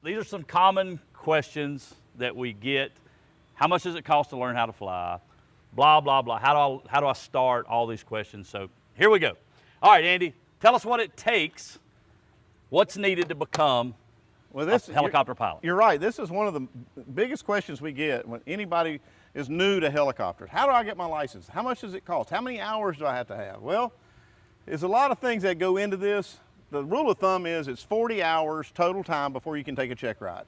these are some common questions that we get. How much does it cost to learn how to fly? Blah, blah, blah. How do I start? All these questions. So here we go. All right, Andy, tell us what it takes, what's needed to become a helicopter pilot. You're right. This is one of the biggest questions we get when anybody is new to helicopters. How do I get my license? How much does it cost? How many hours do I have to have? Well, there's a lot of things that go into this. The rule of thumb is it's 40 hours total time before you can take a check ride.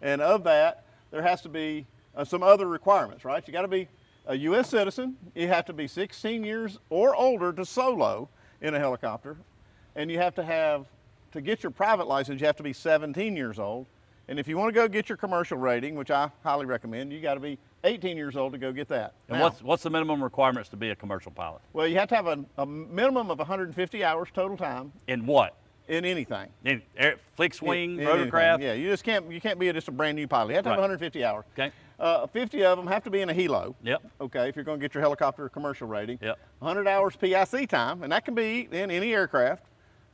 And of that, there has to be some other requirements, right? You got to be a U.S. citizen. You have to be 16 years or older to solo in a helicopter. And you have to get your private license, you have to be 17 years old. And if you want to go get your commercial rating, which I highly recommend, you got to be 18 years old to go get that. And now, what's the minimum requirements to be a commercial pilot? Well, you have to have a minimum of 150 hours total time. In what? In anything. In fixed wing, in rotorcraft? Yeah, you can't be just a brand new pilot. You have to have 150 hours. Okay. 50 of them have to be in a helo. Yep. Okay, if you're going to get your helicopter commercial rating. Yep. 100 hours PIC time, and that can be in any aircraft.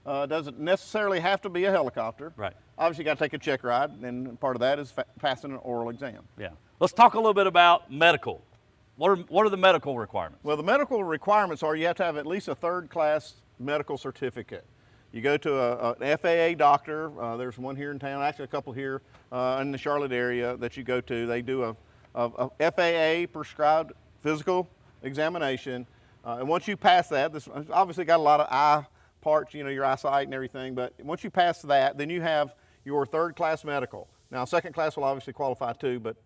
Doesn't necessarily have to be a helicopter. Right. Obviously, you got to take a check ride, and part of that is passing an oral exam. Yeah. Let's talk a little bit about medical. What are the medical requirements? Well, the medical requirements are you have to have at least a third-class medical certificate. You go to an FAA doctor. There's one here in town, actually a couple here in the Charlotte area that you go to. They do a FAA prescribed physical examination, and once you pass that, this obviously got a lot of eye parts, you know, your eyesight and everything, but once you pass that, then you have your third-class medical. Now, second class will obviously qualify too, but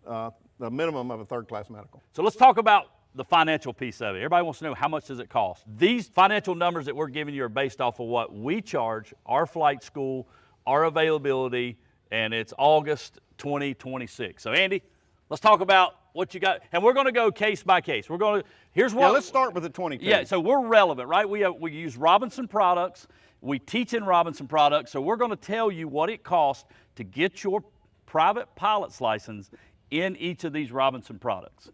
the minimum of a third-class medical. So let's talk about the financial piece of it. Everybody wants to know, how much does it cost? These financial numbers that we're giving you are based off of what we charge, our flight school, our availability, and it's August 2026. So Andy, let's talk about what you got, and we're going to go case by case. We're going to, here's what. Yeah, let's start with the 22. Yeah, so we're relevant, right? We use Robinson products. We teach in Robinson products, so we're going to tell you what it costs to get your private pilot's license in each of these Robinson products.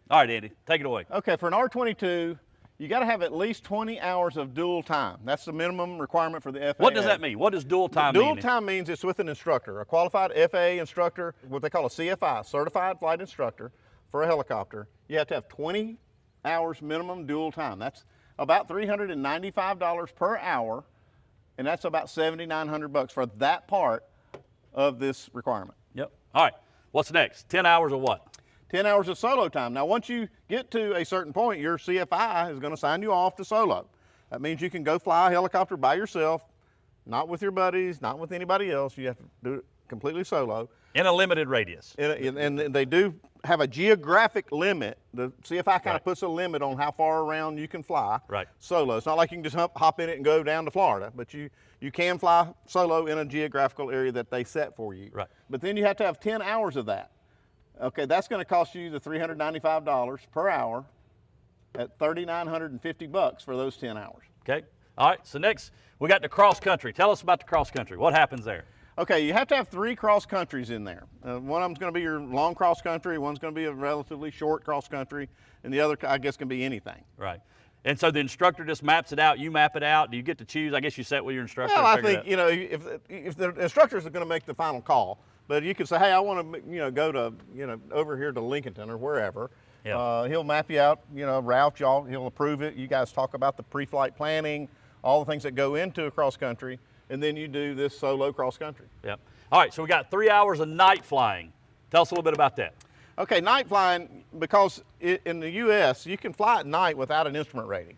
All right, Andy, take it away. Okay, for an R22, you got to have at least 20 hours of dual time. That's the minimum requirement for the FAA. What does that mean? What does dual time mean? Dual time means it's with an instructor, a qualified FAA instructor, what they call a CFI, Certified Flight Instructor for a helicopter. You have to have 20 hours minimum dual time. That's about $395 per hour, and that's about $7,900 for that part of this requirement. Yep. All right. What's next? 10 hours of what? 10 hours of solo time. Now, once you get to a certain point, your CFI is going to sign you off to solo. That means you can go fly a helicopter by yourself, not with your buddies, not with anybody else. You have to do it completely solo. In a limited radius. And they do have a geographic limit. The CFI kind of puts a limit on how far around you can fly solo. It's not like you can just hop in it and go down to Florida, but you can fly solo in a geographical area that they set for you. Right. But then you have to have 10 hours of that. Okay, that's going to cost you the $395 per hour at $3,950 for those 10 hours. Okay. All right. So next, we got the cross country. Tell us about the cross country. What happens there? Okay, you have to have 3 cross countries in there. One of them's going to be your long cross country, one's going to be a relatively short cross country, and the other, I guess, can be anything. Right. And so the instructor just maps it out. You map it out. Do you get to choose? I guess you set with your instructor. Well, I think, you know, if the instructors are going to make the final call, but you could say, hey, I want to, you know, go to, you know, over here to Lincolnton or wherever. Yeah. He'll map you out, you know, route y'all. He'll approve it. You guys talk about the pre-flight planning, all the things that go into a cross country, and then you do this solo cross country. Yep. All right. So we got 3 hours of night flying. Tell us a little bit about that. Okay, night flying, because in the U.S., you can fly at night without an instrument rating.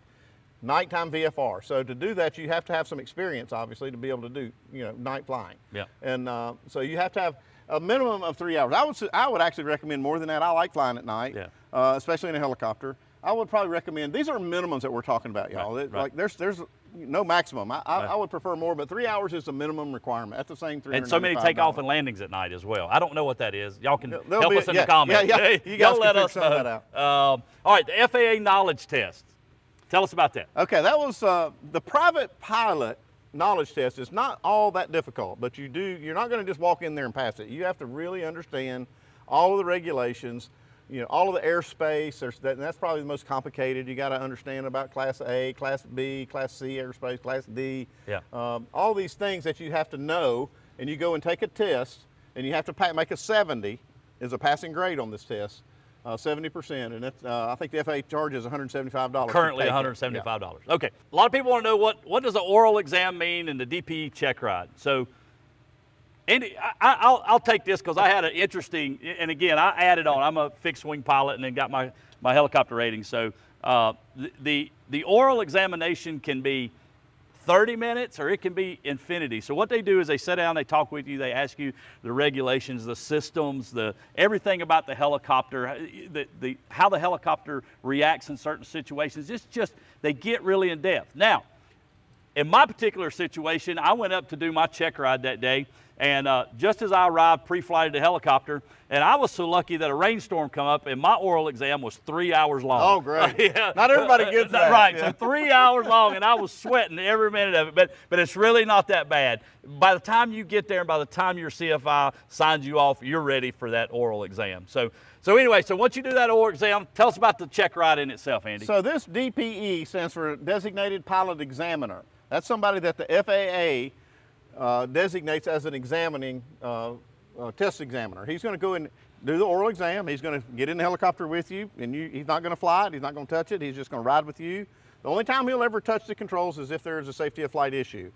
Nighttime VFR. So to do that, you have to have some experience, obviously, to be able to do, you know, night flying. Yeah. And so you have to have a minimum of 3 hours. I would actually recommend more than that. I like flying at night, especially in a helicopter. I would probably recommend, these are minimums that we're talking about, y'all. Right. Like there's no maximum. I would prefer more, but 3 hours is the minimum requirement. That's the same $395. And so many takeoff and landings at night as well. I don't know what that is. Y'all can help us in the yeah, comments. Yeah. You guys let can us figure some of that out. All right, the FAA knowledge test. Tell us about that. Okay, that was the private pilot knowledge test is not all that difficult, but you're not going to just walk in there and pass it. You have to really understand all of the regulations, you know, all of the airspace. And that's probably the most complicated. You got to understand about Class A, Class B, Class C airspace, Class D. Yeah. All these things that you have to know, and you go and take a test, and you have to make a 70 is a passing grade on this test, 70%, and it's, I think the FAA charges $175. Currently $175. Yeah. Okay, a lot of people want to know what does the oral exam mean and the DPE check ride. So, Andy, I'll take this because I had an interesting, and again, I added on. I'm a fixed wing pilot and then got my helicopter rating. So the oral examination can be 30 minutes or it can be infinity. So what they do is they sit down, they talk with you, they ask you the regulations, the systems, everything about the helicopter, how the helicopter reacts in certain situations. It's just, they get really in depth. Now, in my particular situation, I went up to do my check ride that day, and just as I arrived, pre-flighted the helicopter, and I was so lucky that a rainstorm come up, and my oral exam was 3 hours long. Oh, great. Yeah. Not everybody gets that. Right, yeah. So 3 hours long, and I was sweating every minute of it, but it's really not that bad. By the time you get there, and by the time your CFI signs you off, you're ready for that oral exam. So anyway, so once you do that oral exam, tell us about the check ride in itself, Andy. So this DPE stands for Designated Pilot Examiner. That's somebody that the FAA designates as an examining test examiner. He's going to go and do the oral exam. He's going to get in the helicopter with you, and he's not going to fly it. He's not going to touch it. He's just going to ride with you. The only time he'll ever touch the controls is if there is a safety of flight issue.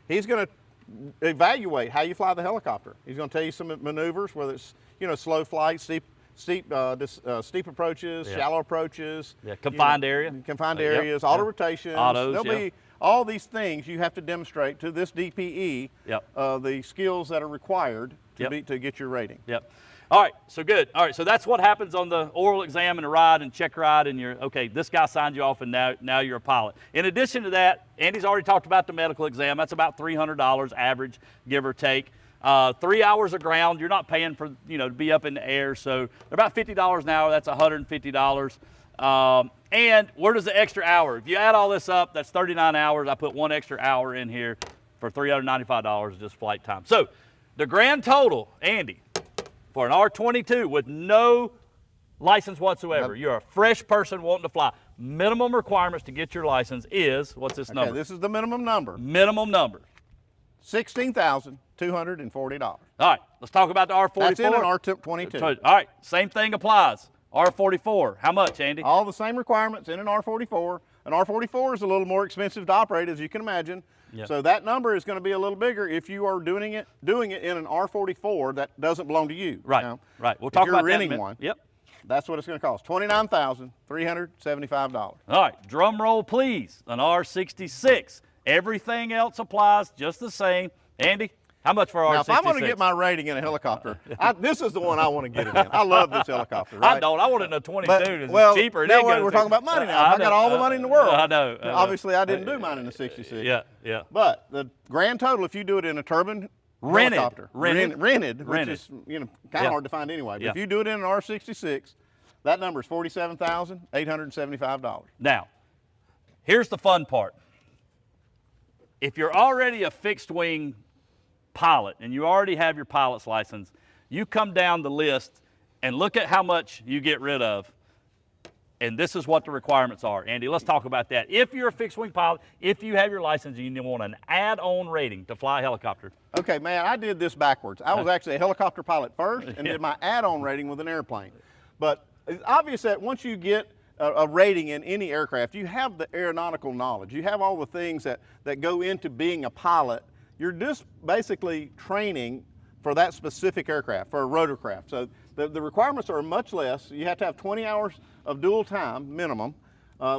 He's going to evaluate how you fly the helicopter. He's going to tell you some maneuvers, whether it's slow flight, steep approaches, yeah. shallow approaches, confined area, areas, auto rotations. Autos, There'll be all these things you have to demonstrate to this DPE, the skills that are required to get your rating. Yep. All right, so good. All right, so that's what happens on the oral exam and a ride and check ride, and you're, okay, this guy signed you off, and now you're a pilot. In addition to that, Andy's already talked about the medical exam. That's about $300 average, give or take. 3 hours of ground, you're not paying for, to be up in the air, so they're about $50 an hour. That's $150. And where does the extra hour? If you add all this up, that's 39 hours. I put one extra hour in here for $395, just flight time. So the grand total, Andy, for an R22 with no license whatsoever, you're a fresh person wanting to fly. Minimum requirements to get your license is, what's this number? This is the minimum number. Minimum number. $16,240. All right, let's talk about the R44. That's in an R22. All right, same thing applies. R44, how much, Andy? All the same requirements in an R44. An R44 is a little more expensive to operate, as you can imagine. Yep. So that number is going to be a little bigger if you are doing it in an R44 that doesn't belong to you. Right, right. We'll talk about that. If you're renting one, yep, that's what it's going to cost, $29,375. All right, drum roll, please. An R66. Everything else applies just the same. Andy, how much for R66? Now, if I'm going to get my rating in a helicopter, this is the one I want to get it in. I love this helicopter. Right? I don't. I want it in a 22. It's cheaper. Now we're talking about money now. I got all the money in the world. I know. Obviously, I didn't do mine in the 66. Yeah. But the grand total, if you do it in a turbine helicopter, rented, which is kind of hard to find anyway. But if you do it in an R66, that number is $47,875. Now, here's the fun part. If you're already a fixed wing pilot and you already have your pilot's license, you come down the list and look at how much you get rid of, and this is what the requirements are. Andy, let's talk about that. If you're a fixed wing pilot, if you have your license and you want an add-on rating to fly a helicopter. Okay, man, I did this backwards. I was actually a helicopter pilot first and did my add-on rating with an airplane. But it's obvious that once you get a rating in any aircraft, you have the aeronautical knowledge. You have all the things that go into being a pilot. You're just basically training for that specific aircraft, for a rotorcraft. So the requirements are much less. You have to have 20 hours of dual time minimum,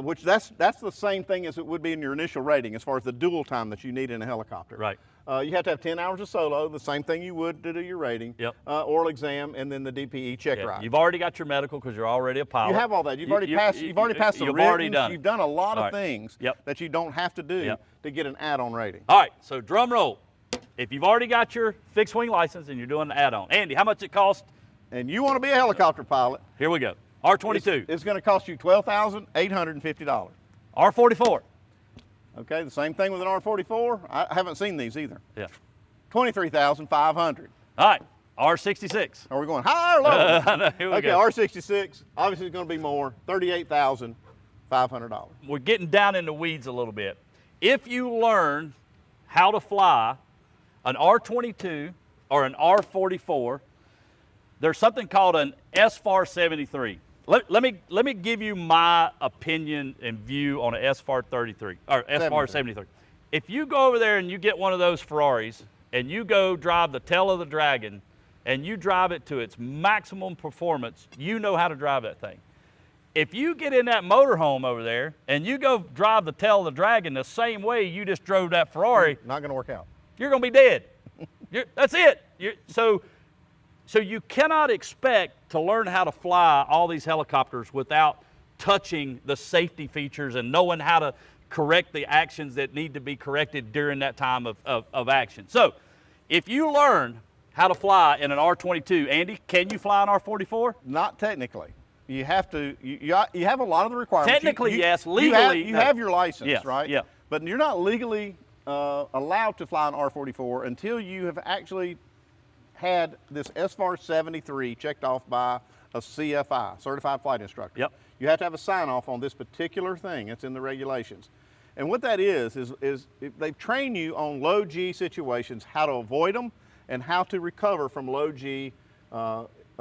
which that's the same thing as it would be in your initial rating as far as the dual time that you need in a helicopter. Right. You have to have 10 hours of solo, the same thing you would to do your rating. Yep. Oral exam, and then the DPE check ride. You've already got your medical because you're already a pilot. You have all that. You've already passed. You've already passed the written. Already done. You've done a lot of things that you don't have to do to get an add-on rating. All right. So drum roll. If you've already got your fixed wing license and you're doing an add-on, Andy, how much it cost? And you want to be a helicopter pilot? Here we go. R22. It's going to cost you $12,850. R44. Okay, the same thing with an R44. I haven't seen these either. Yeah. $23,500. All right, R66. Are we going higher or lower? No, here we okay, go. R66, obviously it's going to be more, $38,500. We're getting down in the weeds a little bit. If you learn how to fly an R22 or an R44. There's something called an SFAR 73. Let me give you my opinion and view on an SFAR 33 or SFAR 73. If you go over there and you get one of those Ferraris and you go drive the tail of the Dragon and you drive it to its maximum performance, you know how to drive that thing. If you get in that motorhome over there and you go drive the tail of the Dragon the same way you just drove that Ferrari, not going to work out. You're going to be dead. That's it. So you cannot expect to learn how to fly all these helicopters without touching the safety features and knowing how to correct the actions that need to be corrected during that time of action. So if you learn how to fly in an R22, Andy, can you fly an R44? Not technically. You have to. You have a lot of the requirements. Technically, yes. Legally, you have your license, yes, right? Yeah. But you're not legally allowed to fly an R44 until you have actually had this SFAR 73 checked off by a CFI, Certified Flight Instructor. Yep. You have to have a sign off on this particular thing. It's in the regulations. And what that is they train you on low G situations, how to avoid them, and how to recover from low G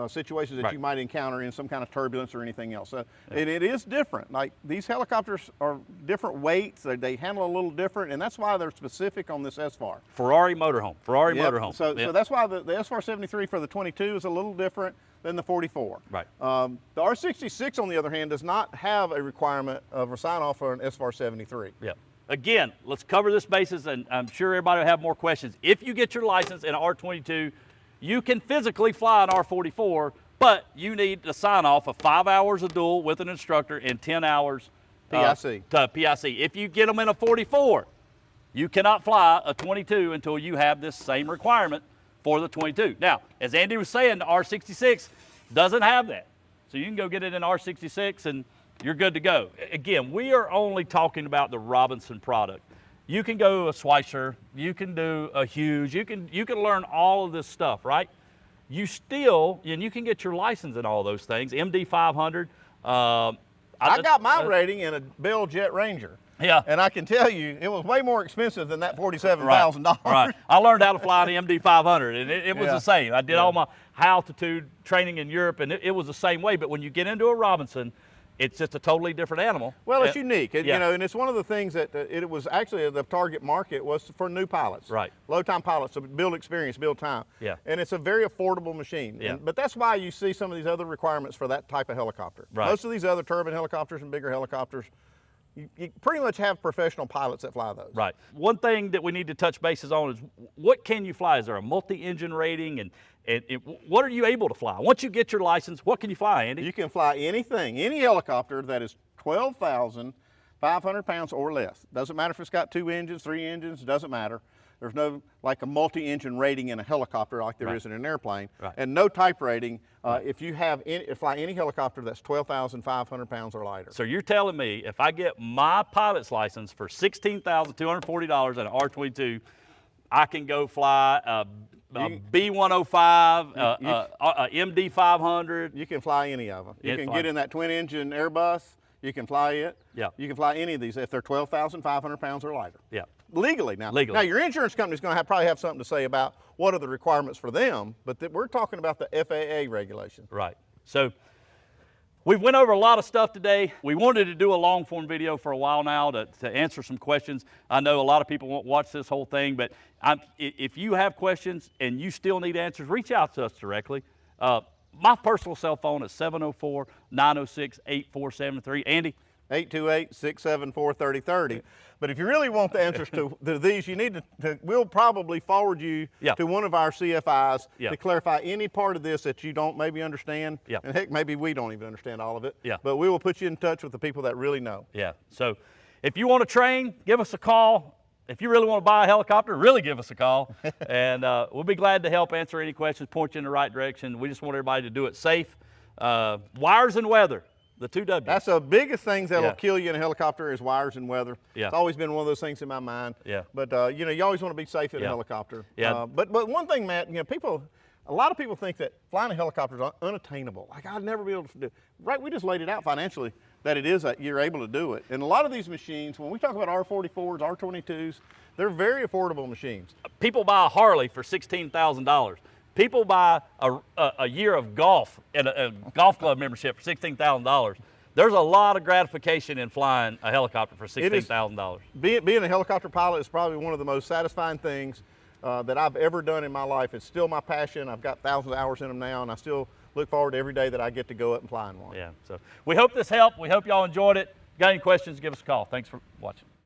situations that Right. you might encounter in some kind of turbulence or anything else. So, and it is different. Like these helicopters are different weights, they handle a little different, and that's why they're specific on this SFAR. Ferrari motorhome. Yep. Motorhome. So Yep. so that's why the SFAR 73 for the 22 is a little different than the 44. Right. The R66, on the other hand, does not have a requirement of a sign off for an SFAR 73. Yeah. Again, let's cover this basis, and I'm sure everybody will have more questions. If you get your license in an R22, you can physically fly an R44, but you need to sign off of 5 hours of dual with an instructor and 10 hours PIC. To PIC. If you get them in a 44, you cannot fly a 22 until you have this same requirement for the 22. Now, as Andy was saying, the R66 doesn't have that. So you can go get it in R66 and you're good to go. Again, we are only talking about the Robinson product. You can go a Schweitzer, you can do a Hughes, you can learn all of this stuff, right? You still, and you can get your license in all those things, MD 500. I got my rating in a Bell Jet Ranger. Yeah. And I can tell you, it was way more expensive than that $47,000. Right. I learned how to fly the MD 500, and it was Yeah. the same. I did all my high altitude training in Europe, and it was the same way. But when you get into a Robinson, it's just a totally different animal. Well, it's unique, yeah. you know, and it's one of the things that it was actually the target market was for new pilots, Right. Low-time pilots, to build experience, build time. Yeah. And it's a very affordable machine. Yeah. But that's why you see some of these other requirements for that type of helicopter. Right. Most of these other turbine helicopters and bigger helicopters, you pretty much have professional pilots that fly those. Right. One thing that we need to touch bases on is what can you fly? Is there a multi-engine rating, and what are you able to fly? Once you get your license, what can you fly, Andy? You can fly anything, any helicopter that is 12,500 pounds or less. Doesn't matter if it's got 2 engines, 3 engines, doesn't matter. There's no like a multi-engine rating in a helicopter like there Right. is in an airplane, Right. and no type rating if you have fly any helicopter that's 12,500 pounds or lighter. So you're telling me if I get my pilot's license for $16,240 and an R22, I can go fly a B105, a MD 500. You can fly any of them. You It's can fine. get in that twin-engine Airbus. You can fly it. Yeah. You can fly any of these if they're 12,500 pounds or lighter. Yeah. Legally now. Legally. Now your insurance company's going to probably have something to say about what are the requirements for them, but we're talking about the FAA regulations. Right. So we've went over a lot of stuff today. We wanted to do a long form video for a while now to answer some questions. I know a lot of people won't watch this whole thing, but if you have questions and you still need answers, reach out to us directly. My personal cell phone is 704-906-8473. Andy? 828-674-3030. But if you really want the answers to these, you need we'll probably forward you Yeah. to one of our CFIs Yeah. to clarify any part of this that you don't maybe understand. Yeah. And heck, maybe we don't even understand all of it. Yeah. But we will put you in touch with the people that really know. Yeah. So if you want to train, give us a call. If you really want to buy a helicopter, really give us a call. And we'll be glad to help answer any questions, point you in the right direction. We just want everybody to do it safe. Wires and weather, the 2 W's. That's the biggest things that'll Yeah. kill you in a helicopter is wires and weather. Yeah. It's always been one of those things in my mind. Yeah. But you know, you always want to be safe in a Yeah. helicopter. Yeah. But one thing, Matt, you know, a lot of people think that flying a helicopter is unattainable. Like I'd never be able to do. Right, we just laid it out financially. that you're able to do it. And a lot of these machines, when we talk about R44s, R22s, they're very affordable machines. People buy a Harley for $16,000. People buy a year of golf and a golf club membership for $16,000. There's a lot of gratification in flying a helicopter for $16,000. Being a helicopter pilot is probably one of the most satisfying things that I've ever done in my life. It's still my passion. I've got thousands of hours in them now, and I still look forward to every day that I get to go up and fly in one. Yeah, so we hope this helped. We hope y'all enjoyed it. Got any questions, give us a call. Thanks for watching.